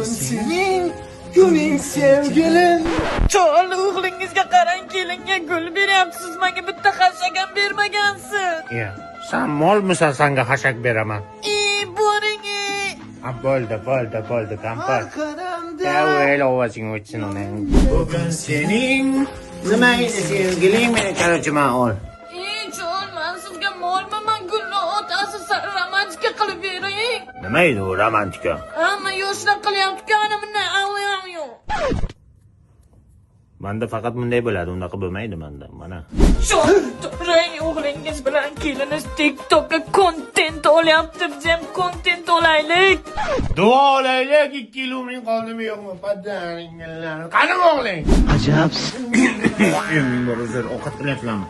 Bugün senin günün sevgilim. Çoğalı o'g'lingizga qarang, kelinga gul beryapsiz, menga bitta xashak ham bermagansiz. Ya, sen molmisan, senga xashak beraman. Boring. Bo'ldi, kampir. Arkamda. Ya, o'yla ovozing o'chsin uni. Bugun sening nimaydi sevgiling, meni karachima ol. Cho'l, men sizga molman, gulni otasi romantika qilib bering. Nima edi u romantika? Hamma yoshlar qilyapti-ku, ana bunday avayam yo'q. Menda faqat bunday bo'ladi, unaqa bo'lmaydi menda. Mana. Cho'l, turang, o'g'lingiz bilan keliniz TikTok'ga kontent olyapti, biz ham kontent olaylik. Duo olaylik, 2 yil umring qoldimi yo'qmi? Padaringlar. Qani o'g'ling? Ajabsin. Eving bor, o'zir ovqat qilyapsizlarmi?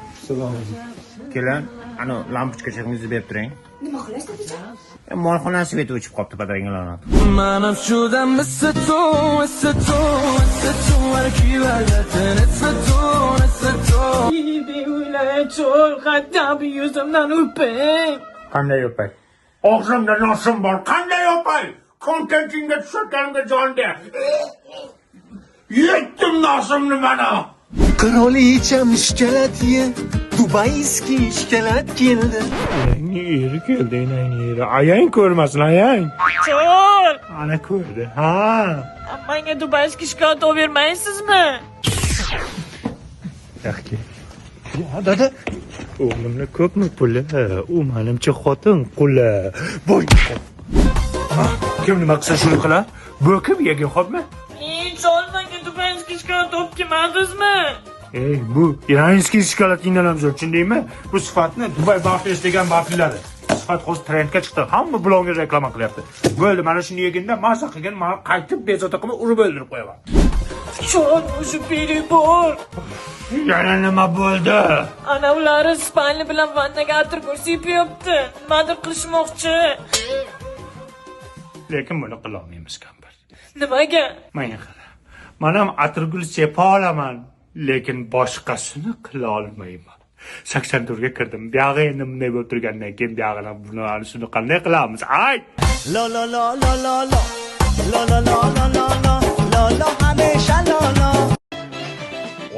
Kelin, ana lampochka chiqingizni berib turing. Nima qilasiz, dadajon? Molxona sveti o'chib qopti, padaringlar. Man up through them, it's a door, Cho'l, qattiq yuzimdan o'ping. Qanday o'pay? Og'zimda nosim bor, qanday o'pay? Kontentingga tushayotganimga jonda. Yetdim nosimni mana. Kraliçem şikeletye, Dubayski şikelet geldi. Eri keldi, eri. Ayang ko'rmasin, ayang. Cho'l, Ana ko'rdi. Ha. menga dubayskiy shikoyat olib bermaysizmi? Yaxki. Ya, dada. O'g'limni ko'pmi puli? U menimcha xotin quli. Voy. Kim nima qilsa shuni qilar? Bo'kib yegin, xo'pmi? Cho'l, menga dubayskiy shikoyat olib kelmadingizmi? Ey, bu iranskiy shokolatingdan ham zo'r, tushundingmi? Bu sifatni Dubai Bafes degan bafiladi. Sifat hozir trendga chiqdi. Hamma bloger reklama qilyapti. Bo'ldi, mana shuni yeginda maza qilgan, men qaytib bezovta qilib urib o'ldirib qo'yaman. Cho'l, o'sha piri bor. Yana nima bo'ldi? Ana ular Spaniya bilan vannaga atir ko'rsatib nimadir qilishmoqchi. Lekin buni qila olmaymiz, kampir. Nimaga? Menga qara. Men ham atirgul sepa olaman, lekin boshqasini qila olmayman. 84 ga kirdim. Buyog'i endi bunday bo'lib turgandan keyin buyog'ini buni shuni qanday qilamiz? Ay! La la la la la la la la la la la la la la hamisha la la.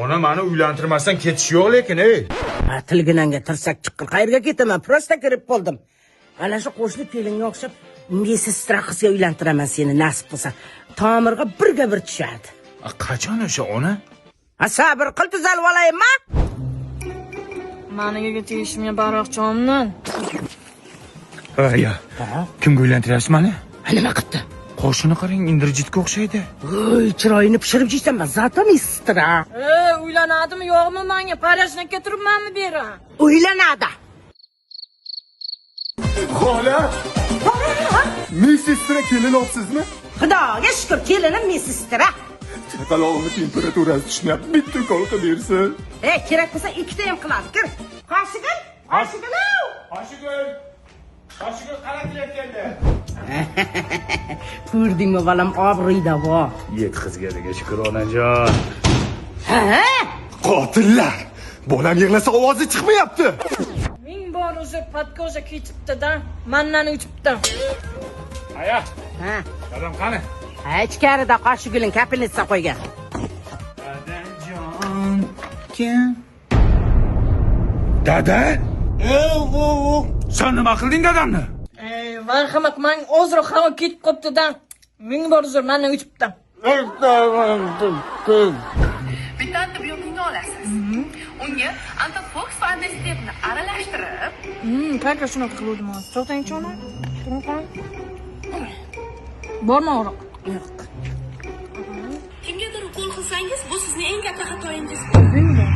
Ona meni uylantirmasdan ketish yo'q lekin, ey. Tilginanga tirsak chiqqan. Qayerga ketaman? Prosta kirib qoldim. Ana shu qo'shni kelinga o'xshab, mesestra qizga uylantiraman seni nasib qilsa. Tomirga birga bir tushadi. Qachon o'sha ona? Sabr qil, tuzalib olaymi? Maniga tegishimga baroqchonman. Ya. Kimga uylantiryapsiz meni? Nima qildi? Qo'shini qarang, Indirjitga o'xshaydi. Voy, chiroyini pishirib jiysanman. Zato mesestra. Uylanadimi yo'qmi menga? Parashnikka turibmanmi bera? Uylanadi. Xola. Mesestra kelin olibsizmi? Xudoga shukr, kelinim mesestra. Chaqalog'imni temperaturasi tushmayapti. Bitta kol qilib bersin. Kerak bo'lsa ikkita ham qiladi. Kir. Qoshig'im. Qoshig'im qara kelayotganda. Ko'rdingmi, balam, obro'yda bor. Yet qizga degan shukr onajon. Qotillar. Bolam yig'lasa ovozi chiqmayapti. Ming bor o'sha podkoza ketibdi-da. Mandan o'tibdi. Aya, Ha. dadam qani? Ichkarida qoshig'iling kapelnitsa qo'ygan. Dadajon, kim? Dada? Sen nima qilding dadamni? Marhamat, men ozroq havo ketib qopti-da. Ming bor uzr, mandan o'tibdi. Bitta antibiotini olasiz. Unga antifox va antiseptikni aralashtirib, Qancha shunaqa qildim hozir. To'xtang, chona. Bormi og'riq? Yo'q. kimgadir ukol qilsangiz, bu sizning eng katta xatoyingiz.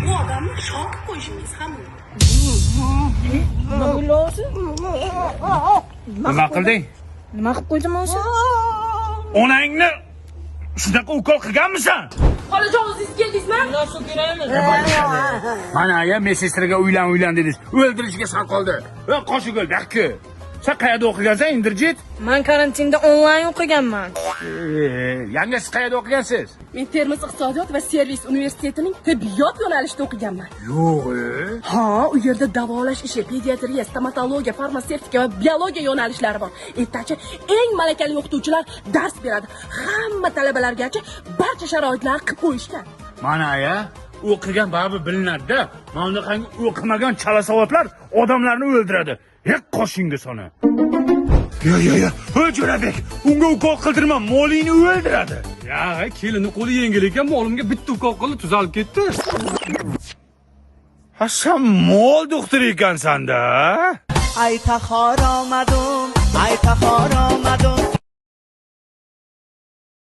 Bu odamni shokib qo'yishingiz ham mumkin. Nima bo'ldi? Nima qilding? Nima qilib qo'ydim o'zi? Onangni shunaqa ukol qilganmisan? Xolajon, siz keldingizmi? Nasib kerakmi? Mana ya mesestraga uylan dedingiz. O'ldirishga sal qoldi. Qo'shig'il, bakki. Sen qayerda o'qigansan, Indirjit? Men karantinda onlayn o'qiganman. Yanga siz qayerda o'qigansiz? Men Termiz iqtisodiyot va servis universitetining tibbiyot yo'nalishida o'qiganman. Yo'q. Ha, u yerda davolash ishi, pediatriya, stomatologiya, farmatsevtika va biologiya yo'nalishlari bor. Ertachi eng malakali o'qituvchilar dars beradi. Hamma talabalargacha barcha sharoitlar qilib qo'yishgan. Mana ya, o'qigan baribir bilinadi-da. Mana qangi o'qimagan chala savodlar odamlarni o'ldiradi. Qoshingga sona. Yo. Hoy Jo'rabek, unga ukol qildirma, molingni o'ldiradi. Ya, kelinni qo'li yengil ekan, molimga bitta ukol qildi, tuzalib ketdi. Ha, sen mol doktor ekansan-da. ای تخار آمدم ای تخار آمدم